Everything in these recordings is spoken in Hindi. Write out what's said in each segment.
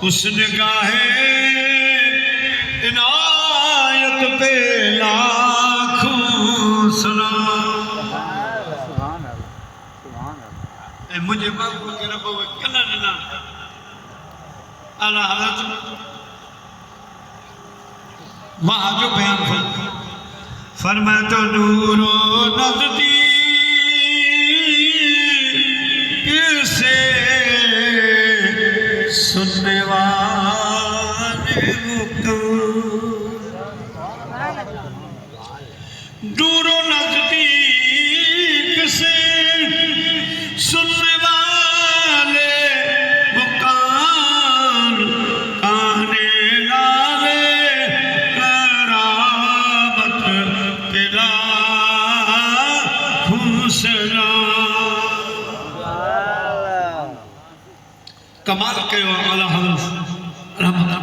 उस निगाहे इनायत पे लाखों सलाम। मुझे बाबू के रब कला ना आला हालत वहाँ जो बयान फरमाए तो नूरो नज़दीक से सुनने वाले दूरो नज़दीक से सुनने वाले मुकान काने लाले करामत पिला खुसला कमाल कयो आला हज़रत रहमत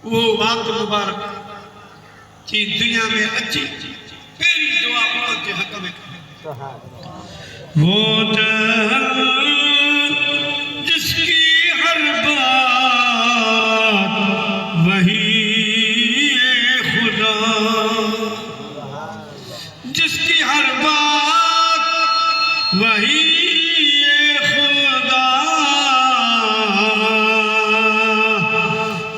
वो वक्त मुबारक की दुनिया में अच्छी पहली दुआ उम्मत के हक में वो दहल जिसकी हर बात वही खुदा जिसकी हर बात वही खुदा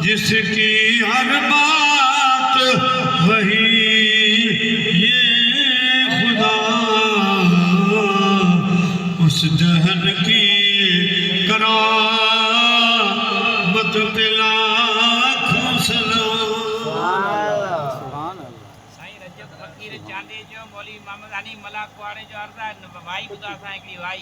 जिसकी हर बात वही उस जहन की करामत पे लाखों सलाम। साईं रजब फकीर चांदे जो मौलवी मोहम्मद अली मलाक वाले जो अर्ज़ा भाई खुदा सां हिकड़ी भाई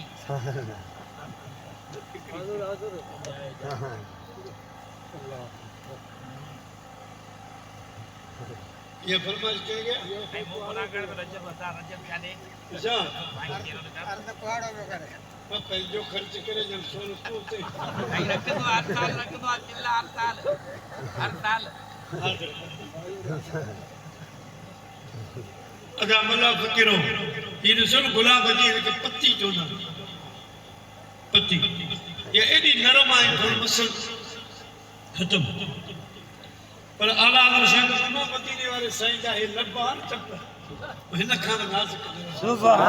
ये फरमाइश के गया भाई मोना कर रजब बता रजब चांदे अच्छा भाई केरो अर्ध पहाड़ों में करे पापा जो खर्च करे जब सोन सोते भाई रख दो हर साल चिल्ला हर साल अगर मल्ला फकीरो ये सुन गुलाब जी के पत्ती चोना पत्ती ये एडी नरम आई थोड़ी मसल खत्म पर आला शेख सुनो पत्ती वाले साईं का ये लब्बान चप हिन खान नाज सुभान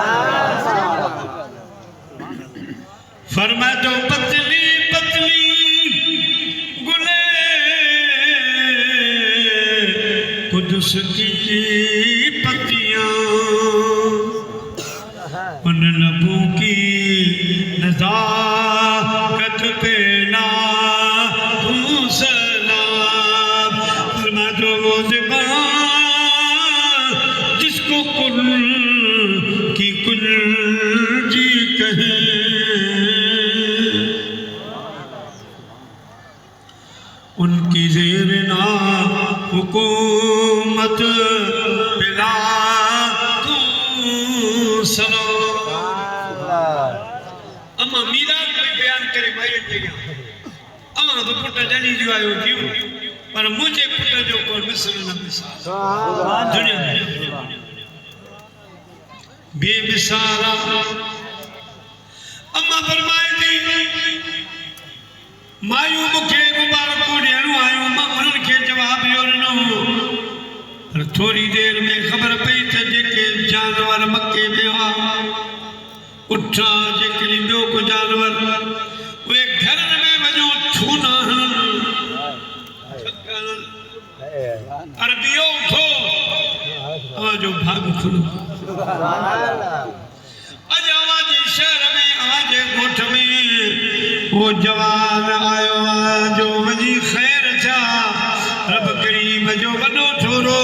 फरमा दो पतली पतली गुले कुदस की पत्तियां उन लबों की नज़ाकत पे लाखों सलाम। फरमा दो वो ज़ुबान जिसको कुल की कुल जी कहे उनकी ज़ेरना हुकूमत पिला सलाम। अम्मा मीरा कोई बयान करे भाई जगह अम्मा तो पुट जड़ी जो आयो जीव पर मुझे पुट जो को मिसल न मिसाल दुनिया में बेमिसाल अम्मा फरमाए थी मायू मुखे मुबारक ॾियणो आयो मां उन्हनि खे जवाब ॾियो ॾिनो पर थोरी देर में ख़बर पई त जेके जानवर मके में हुआ उठा जेकॾहिं ॿियो को जानवर उहे घरनि में वञो छूना अरबियो उठो आवाजो भाग खुलो अॼु आवाजे शहर में आवाजे ॻोठ में वो जवान आयो जो वजी खैर छा रब करीम जो वॾो छोरो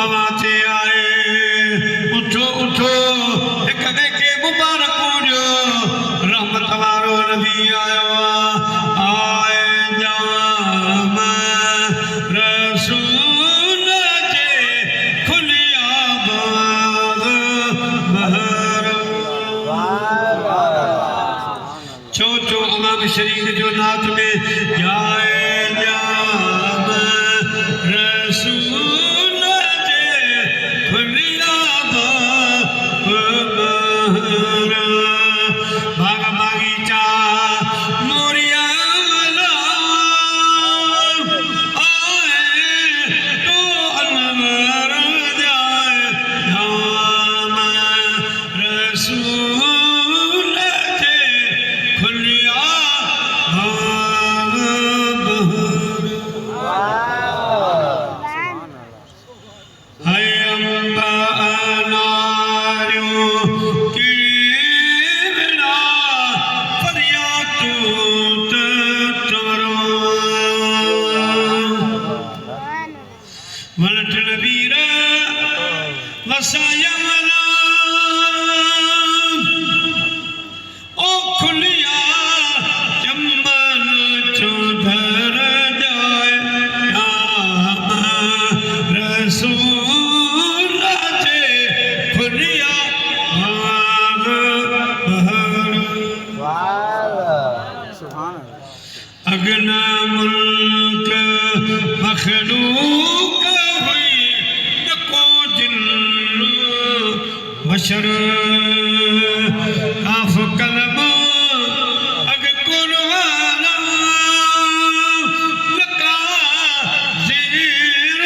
अवां ते आए उठो उठो हिक ॿिए खे मुबारक ॾियो रहमत वारो नबी आयो आए जाम रसूल जे खुलिया बाग महर चो चो अमाम शरीफ जो नात में जाए जाम रसूल जे खुलिया बाग महर भागा अक्षर काफ कलम अग कुरआन लका ज़ेर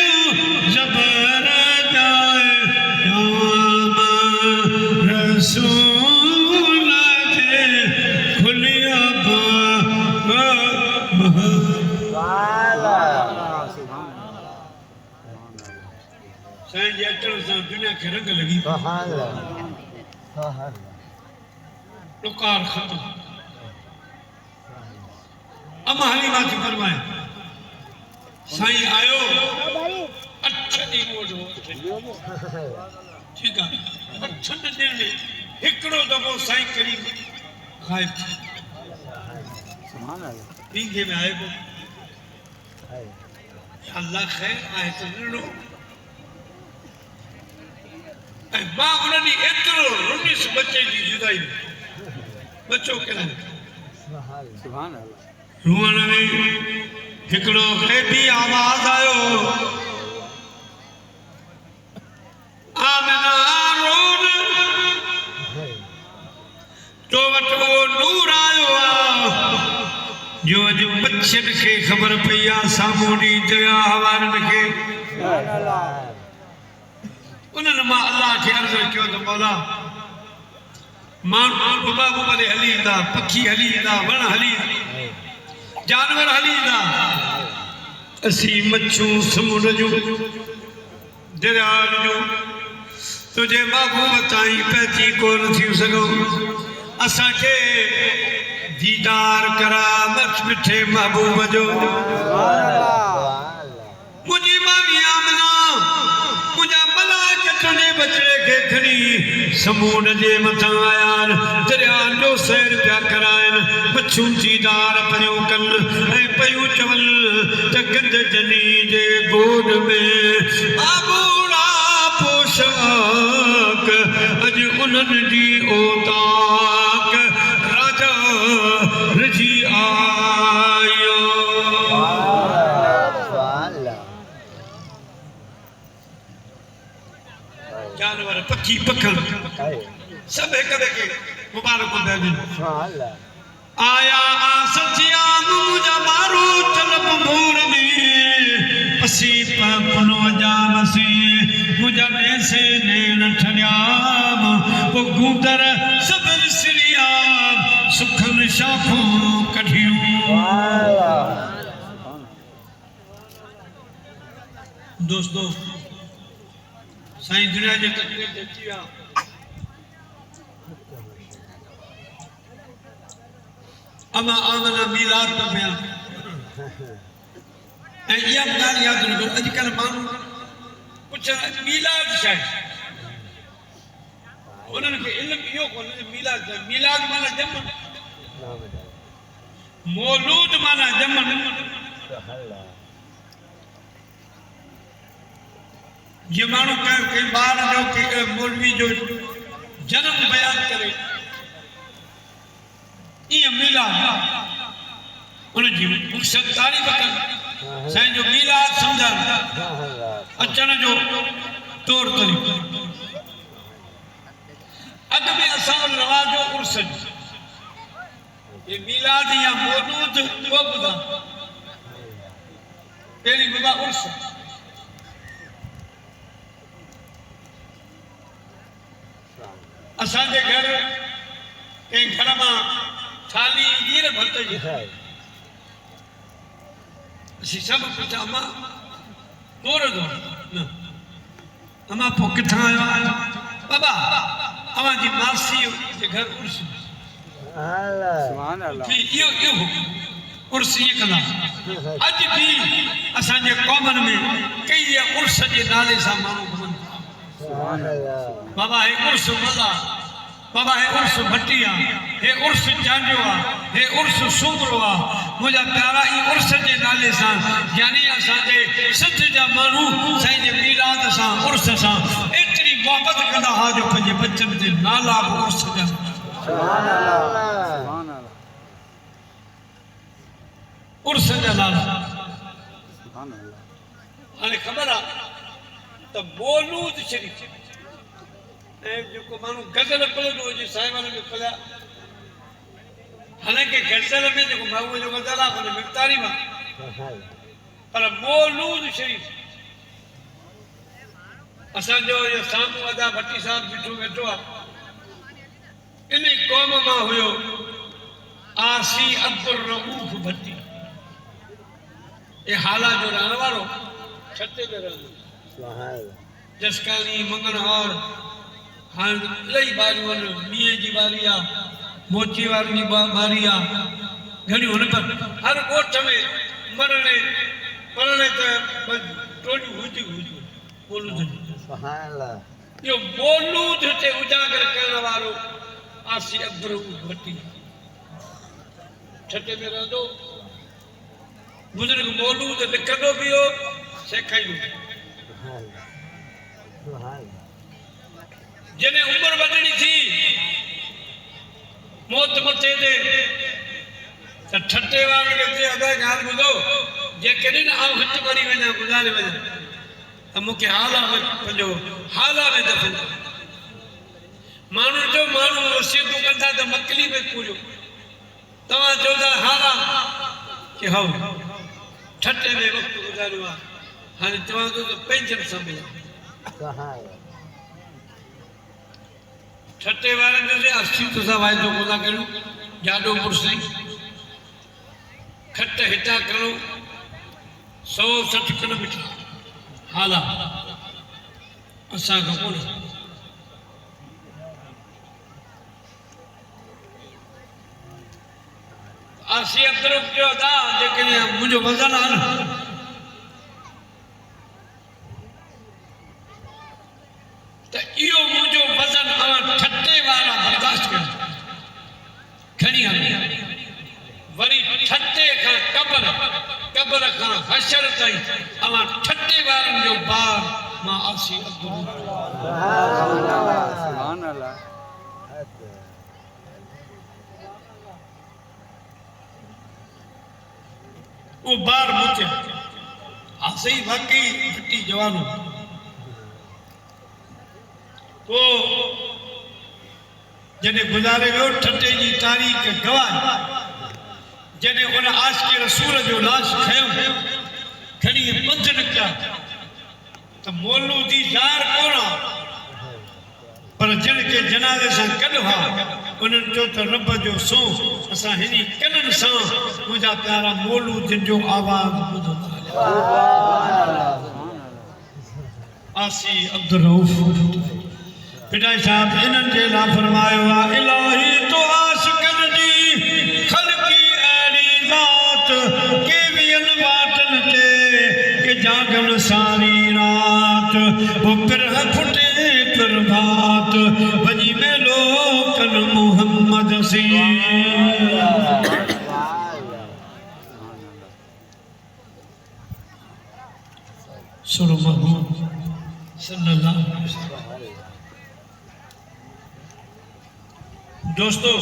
ज़बर जाए नाम रसूल दे खुलिया साईं जी अचण सां दुनिया खे रंग लॻी ॾुकार ख़तम अमा हलीमा थी फरमाए साईं आयो 8 ॾींहं वॾो ठीकु आहे 8 ॾींहं में हिकिड़ो दफ़ो साईं करीम ग़ाइब थी ॾींहं में आए पोइ अल्लाह ख़ैर आहे त ॾिनो मां उन ॾींहुं एतिरो रुनीस बचे जी जुदाई बचो कयो रुअण में हिकिड़ो ग़ैबी आवाज़ आयो आमिना रोन तो वटि उहो नूर आयो आहे जो अॼु बचनि खे ख़बर पई आहे साम्हूं ॾींहुं दया हवारनि खे उन्हनि मां अल्लाह खे अर्ज़ु कयो त मौला माण्हू बाबू भले हली ईंदा पखी हली ईंदा वण हली जानवर हली ईंदा असीं मच्छूं समुंड जूं दरियान जूं तुंहिंजे महबूब ताईं पहुची कोन थी सघूं असांखे दीदार करा मिठे महबूब जो मुंहिंजी मामी आमिना मुंहिंजा मलाइक तुंहिंजे बचड़े खे खणी समुंड जे मथां आया आहिनि दरियानि जो सैर पिया कराइनि मच्छूं दीदार पियूं कनि ऐं पियूं चवनि त गंद जनी जे गोद में आबूड़ा पोशाक अॼु उन्हनि जी ओताक राजा रजी आयो जानवर पखी पखन सब एक ॿिए मुबारक ॾियनि आया सचिया मुंहिंजा मारू तलब मोर में पसी पनो जामसी मुंहिंजा नेसे नेन ठरियाम पोइ गूंदर सबर सिरिया सुखन शाखूं कढियूं दोस्तों साईं दुनिया जे तकलीफ़ ते अची विया अमा आमना मीलाद त पिया ऐं इहा बि ॻाल्हि यादि रखो अॼुकल्ह माण्हू पुछनि मीलाद छा आहे उन्हनि खे इल्मु इहो कोन्हे मीलाद माना ॼमण मौलूद माना ॼमण ये मानो कई बार जो मौलवी जो जन्म बयान करे ये मिलाद उनजी मक़सद तारीफ़ कनि साईं जो मिलाद सम्झनि अचण जो तौर तरीक़ो अॻ में असां रवाजो उर्स ये मिलाद या मौलूद को ॿुधा पहिरीं ॿुधा उर्स असांजे घर कंहिं घर मां थाली ईंदी न भर्त जी असीं सभु पुछा अमा तोर दो न अमा पोइ किथां आयो आहे बाबा अवां जी मासी जे घर उर्स इहो उर्स ईअं कंदा अॼु बि असांजे क़ौमनि में कई उर्स जे नाले सां माण्हू घुमनि बाबा हे उर्स मला बाबा हे उर्स भटिया हे उर्स चांडियो हे उर्स सूबरो मुंहिंजा प्यारा ई उर्स जे नाले सां यानी असांजे सिंध जा माण्हू साईं जे मीलाद सां उर्स सां एतिरी मोहबत कंदा हुआ जो पंहिंजे बचनि जे नाला बि उर्स जा उर्स जा नाला हाणे ख़बर आहे त मौलूद शरीफ़ ऐं जेको माण्हू गज़ल पढ़ंदो हुजे साहिबान में पढ़िया हालांकि गज़ल में जेको महबूब जो गज़ल आहे हुन में तारीफ़ आहे पर मौलूद शरीफ़ असांजो इहो साम्हूं अदा भट्टी साहिब बीठो वेठो आहे इन क़ौम मां हुयो आसी अब्दुल रऊफ़ भट्टी ये हाला जो रहने वालो छत्ते में रहंदो जसकानी मंगनहार हाण इलाही बारियूं आहिनि मींहं जी बारी आहे मोची वारनि जी बारी आहे घणियूं हुन पर हर ॻोठ में मरणे पढ़णे त टोलियूं हुजूं मौलूद इहो मौलूद हिते उजागर करण वारो आसी अब्दुल रऊफ़ भट्टी छत्ते में रहंदो बुजुर्ग मौलूद लिखंदो बि हो सेखारींदो जॾहिं उमिरि वधणी थी मौत मथे ते त ठटे वारनि खे चई अदा ॻाल्हि ॿुधो जेकॾहिं आउं हिते मरी वञा गुज़ारे वञा त मूंखे हाला में पंहिंजो हाला में दफ़न माण्हू जो माण्हू वसीयतूं कंदा त मकली में पूरियो तव्हां चओ था हाला की हा ठटे में वक़्तु गुज़ारियो आहे हाणे चवां थो त पेंशन सां मिला ठटे वारनि खे असी सां वाइदो कोन करियूं जाॾो मुड़ुसि खट हितां करो 160 किलोमीटर हाला असांखां कोन आसी अब्दुल रऊफ़ जो अदा जेकॾहिं मुंहिंजो वज़न आहे न त इहो मुंहिंजो वज़न अवां ठटे वारा बर्दाश्त कयो खणी हली वरी ठटे खां कब्र खां हशर ताईं अवां ठटे वारनि जो बार मां आसी अब्दुल वो बार मुझे आसे ही वाकई भट्टी जवान तो जने गुजारे वियो ठटे जी तारीख़ गवाह जने उन आशिक़ रसूल जो लाश खयो खणी पंध निकिता त मौलूदी जार कोन पर जिन के जनाज़े सां गॾु हुआ उन्हनि चयो त रब जो सो असां हिन कननि सां मुंहिंजा प्यारा मौलूदनि जो आवाज़ ॿुधो आसी अब्दुल रऊफ़ पिटाई साहब इन्हनि जे लाइ फरमायो आहे इलाही तो आशिक़नि जी ख़लक़ी अहिड़ी ज़ात के ॿियनि वाटनि ते के जागनि सारी रात वो पिरह फुटे प्रभात वञी मेलो कन मोहम्मद सी सुनो महबूब सल्लल्लाहु अलैहि वसल्लम दोस्तों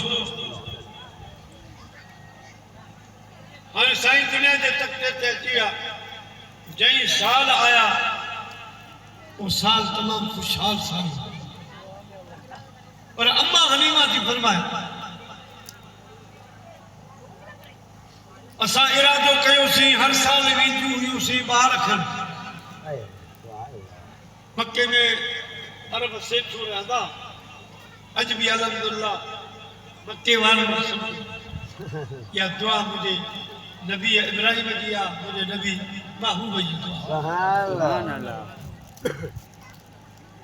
हाणे साईं दुनिया जे तख़्ते ते अची विया जंहिं साल आया वो साल तमाम खुशहाल साल पर अम्मा हलीमा थी फरमाए असां इरादो कयोसीं हर साल वेंदियूं हुयूसीं ॿार खनि मक्के में अरब सेठू रहंदा अज भी अल्हम्दुलिल्लाह मक्के वारनि या दुआ मुझे नबी इब्राहिम जी या मुझे नबी महबूब जी दुआ सुभान अल्लाह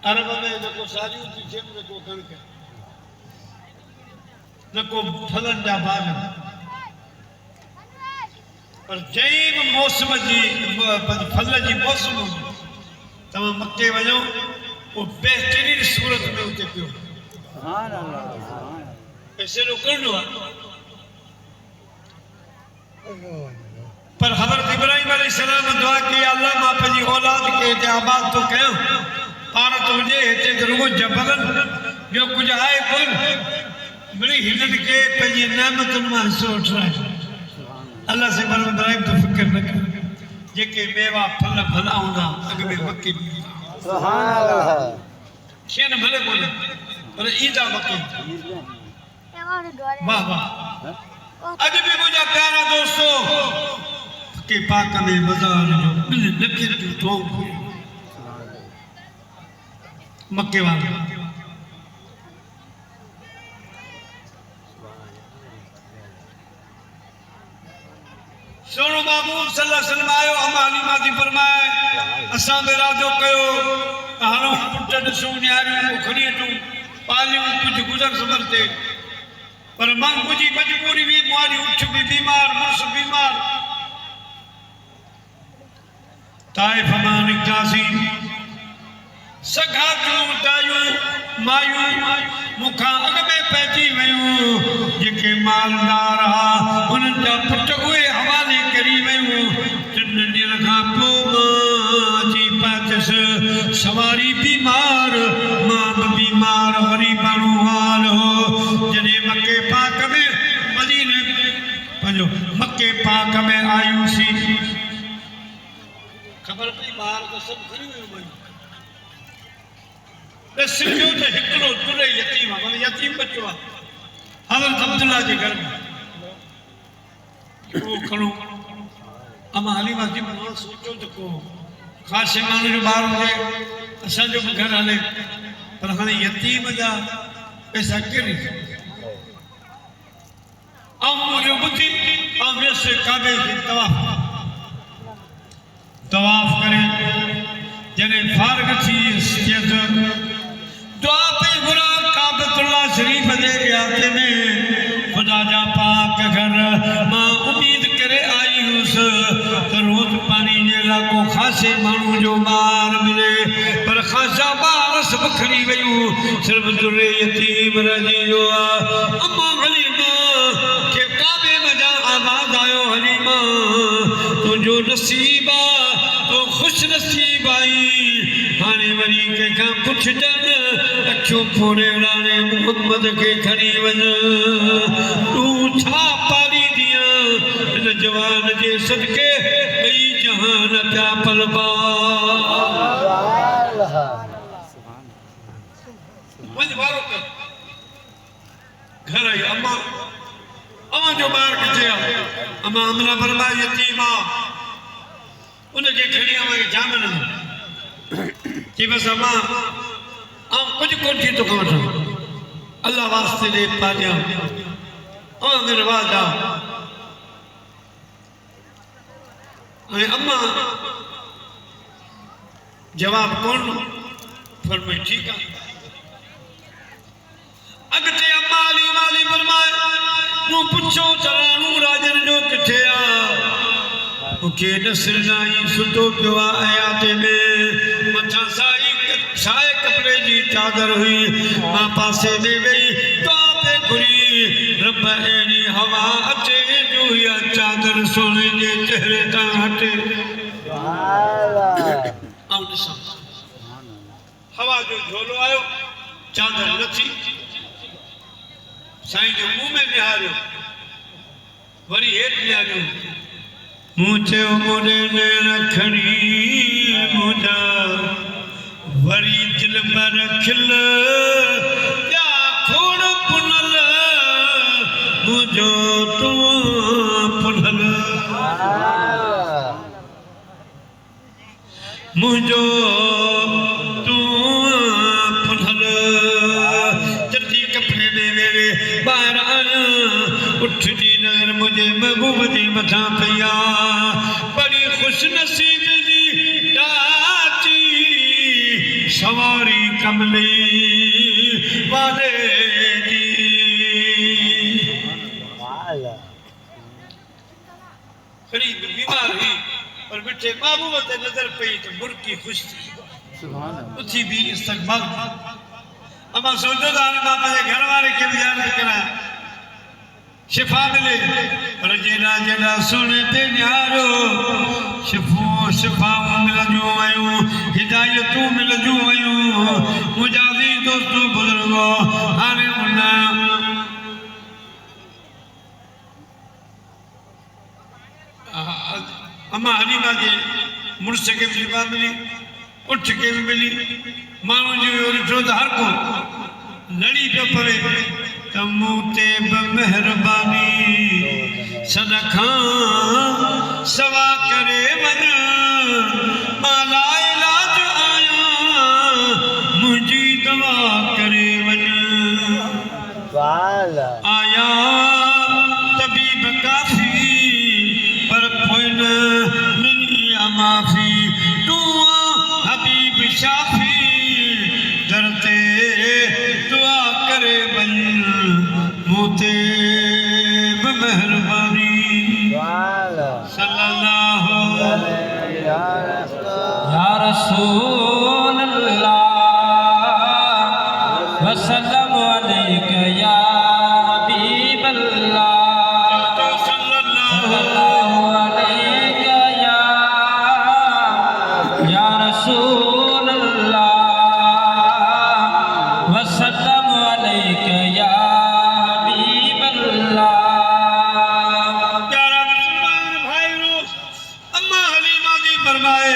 अरब में न को सारियूं थी थियनि न को कणिक न को फलनि जा बाग पर जंहिं बि मौसम जी फल जी मौसम तव्हां मके वञो वो बेहतरीन सूरत में उते पियो सुभान अल्लाह पैसे जो करणो आहे पर हज़रत इब्राहिम अलैहिस्सलाम दुआ की अल्लाह मां पंहिंजी औलाद खे हिते आबाद थो कयां पाण तो हुजे हिते रुगो जबलनि ॿियो कुझु आहे कोन मिड़ी हिननि खे पंहिंजी नेमतुनि मां हिसो वठराए अल्लाह से पर इब्राहिम तो फिक्र न कर जेके मेवा फल भला हूंदा अॻ में मके सुभान अल्लाह खेन भले कोने पर ईदा मके वाह वाह अज भी मुझा प्यारा दोस्तों के पाक में बाजार जो बिल लखे जो तो मक्के वाला सोनो बाबू सल्लल्लाहु अलैहि वसल्लम आयो हमारी माती फरमाए असा मेरा जो कयो हारो पुट ॾिसूं न्यारियूं खणी अचूं पालियूं कुझु गुज़र सबर ते पर मां मुंहिंजी मजबूरी हुई मुंहिंजी उठ बि बीमार मुड़ुस बीमार ताइफ़ मां निकितासीं सघा जूं दायूं मायूं मूंखां अॻ में पइजी वयूं जेके मालदार हुआ उन्हनि जा पुट उहे हवाले करी वयूं टिनि ॾींहंनि खां पोइ मां अची पहुतसि सवारी बीमार मां बि बीमार वरी माण्हू हाल हो जॾहिं मके पाक में मदीने पंहिंजो मके पाक में आयूंसीं ख़बर पई ॿार त सभु खणी वियूं भई सिर्फ तो हिकिड़ो तुरे यतीम आहे माना यतीम बच्चो आहे हज़रत अब्दुल्ला जे घर में वो खणो अमा हलीमा जी मां सोचो त को ख़ासि माण्हू जो ॿार हुजे असांजो बि घर हले पर हाणे यतीम जा पैसा केरु ऐं मुंहिंजो ॿुधी ऐं वियसि काबे खे तवाफ़ करे जॾहिं फारग थी वियसि दुआ पे गुरा काबतुल्लाह शरीफ दे इलाके में खुदा जा पाक घर मां उम्मीद करे आई हुस त रोज पानी जे इलाको खासे माण्हू जो ॿार मिले पर खासा ॿार सभु खणी वयूं सिर्फ़ दुरे यतीम रहिजी वियो आहे अम्मा हलीमा खे काबे मजा आवाज़ आयो हलीमा तुंहिंजो नसीब आहे तो खुश नसीब आई हाणे वरी कंहिंखां पुछजनि अखियूं फोड़े राणे मोहम्मद खे खणी वञ तूं छा पाली दीअं हिन जवान जे सदके ॿई जहान पिया पलबा वञ वारो कर घर आई अम्मा अम्मा जो ॿार किथे आहे अम्मा अमना फरमा यतीम आहे उनके खणी आवे जामन कि बस अम्मा कुछ कोन थी तो वठो अल्लाह वास्ते दे पालिया मेरे वादा अम्मा जवाब कौन फरमाई ठीक है अगते अम्मा अली माली फरमाए तू पुछो चरानू राजन जो किथे आ मुखे नसर नाई सुतो पियो आहे हयाते में मथां साए कपड़े जी चादर हुई मां पासे में वेही दुआ पे घुरी रब अहिड़ी हवा अचे जो इहा चादर सोने जे चेहरे तां हटे ऐं ॾिसां हवा जो झोलो आयो चादर लथी साईं जो मुंहुं में निहारियो वरी हेठि निहारियो मुझे मुझे रखड़ी मुझा वरी दिल पर खिल या खोड़ पुनल मुझो तू पुनल मुझो तू पुनल जल्दी कपड़े में मेरे बाहर आया उठ जी नजर मुझे महबूब जी मथा पिया बड़ी खुश नसीब दी डाची सवारी कमली वाले जी खड़ी बीमार हुई और बिठे महबूब ते नजर पई तो मुर्की खुश थी उथी भी इस्तकबाल अमा सोचो था बाबा जे घर वाले के भी याद करा शिफा मिले पर जेड़ा जेड़ा सुने ते न्यारो शिफा मिल जो आयो हिदायतूं मिल जो आयो मुजादी दोस्तों बुजुर्गो हाने उन्ना अम्मा हनीमा जे मुर्श के शिफा मिली उठ के भी मिली माण्हू जो ॾिठो त हर को लड़ी पियो पवे त मूं ते बि महिरबानी सदखां सवा करे वञ मां लाइलाज आहियां मुंहिंजी दवा करे वञ आया तबीब काफ़ी पर पोइ न ॾिनी माफ़ी तूं हबीब शाफी दर ते दुआ करे वञ मूं ते बि महिरबानी सल्लल्लाहु या रसूल अल्लाह वसल्लम अलैका या हबीब अल्लाह सल्लल्लाहु अलैका या रसूल अल्लाह वसल्लम अलैका या हबीब अल्लाह प्यारा मुसलमान भाइयों अम्मा हलीमा जी फरमाए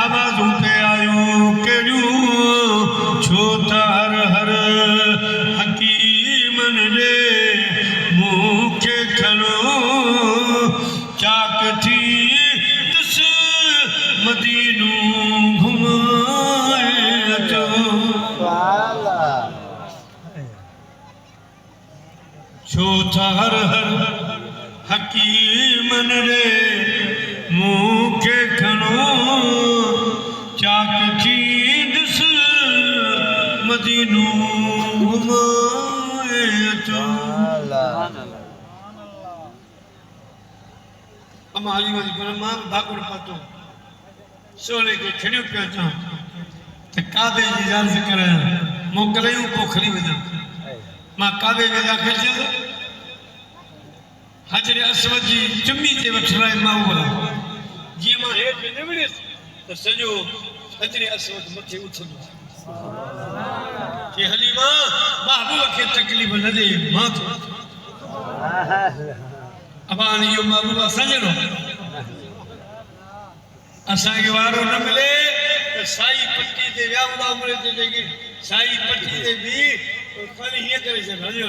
आवाज़ूं पे आयूं कहिड़ियूं छो त हर हर हकीमन ॾे मूंखे खणो चाक थी ॾिस मदीनो घुमाए अचो छो त हर हर हकीमन रे मूंखे खणो चाक थी ॾिस मदीनो घुमाए अचो अम्मा हलीमा जी पर मां भाकुर पातो सोने खे खणियो पियो अचां त काबे जी यादि करण मोकिलियूं पोइ खणी वञा मां काबे में दाख़िल थियुसि हजर असवद जी चुमी ते वठराए मां उहा जीअं मां हेठि न विड़ियसि त सॼो हजर असवद मथे उथंदो कि हलीमा महबूब खे तकलीफ़ न ॾे मां थो अब हाणे इहो महबूब असांजो असांखे वारो न मिले त साई पट्टी ते विया हूंदा उमिरि ते जेके साई पट्टी ते बि ख़ाली हीअं करे छॾियो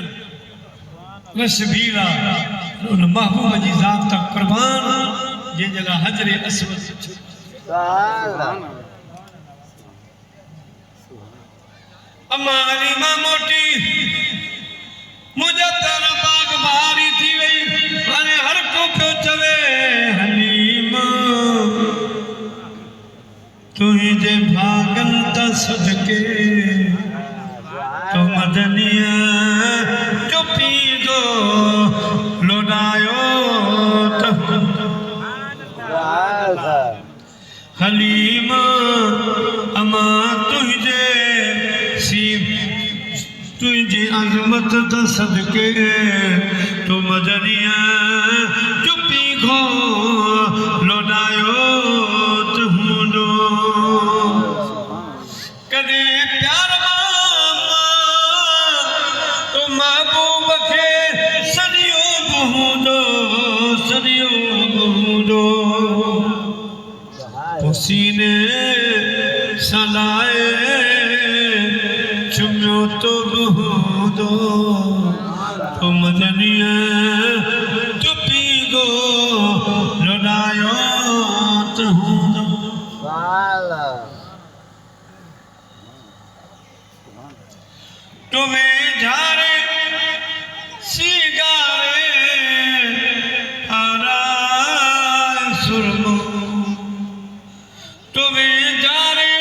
बस बीरा उन महबूब जी ज़ात तक कुर्बान जंहिंजे लाइ हजरे असवद अम्मा हलीमा मोटी मुंहिंजा तर बाग बहारी थी वई हाणे हर को पियो चवे हलीमा तुंहिंजे भागन त सदके तो मदनिया जो पीदो लोडायो त हलीमा अमा तुझे तुझी अजमत त सदके तो मदनिया चुपी खो लोडायो त हूंदो कदे प्यार तो महबूब खे सदियो बहूंदो सीने सलाए चुमियो तो बहूंदो तो मदनिया चुपी गो लोडायो त हूंदो तुम्हें झारे सिगारे आरा सुरमो तुम्हें झारे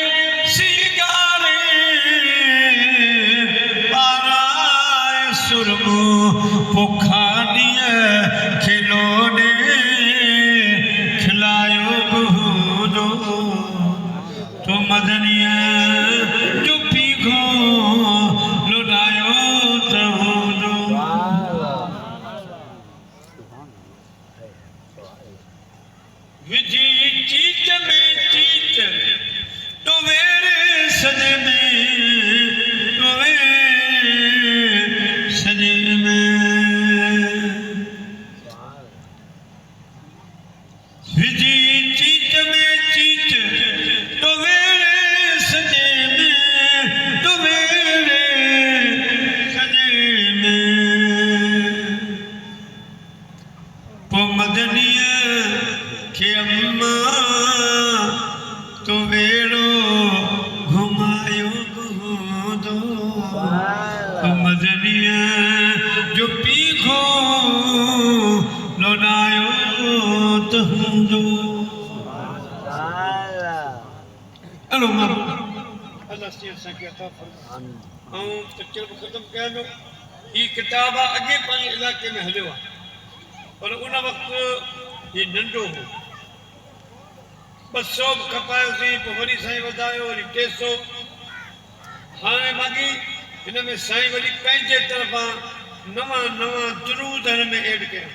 सिगारे आरा सुरमो पुखाड़िए खिलौने खिलायो बहूदो तो मदनिया चुपी खो विजी चीच में चीच तो मेरे सजे में तो मेरे सजे में विजी चीच में चीच तो मेरे तंदुरुस्ती असांखे अता फरमाए ऐं तकिर बि ख़तमु कयां थो हीअ किताब आहे अॻे पंहिंजे इलाइक़े में हलियो आहे पर उन वक़्तु हीउ नंढो हो 200 बि खपायोसीं पोइ वरी साईं वधायो वरी 300 हाणे बाक़ी हिन में साईं वरी पंहिंजे तरफ़ां नवां नवां दुरूद हिन में एड कया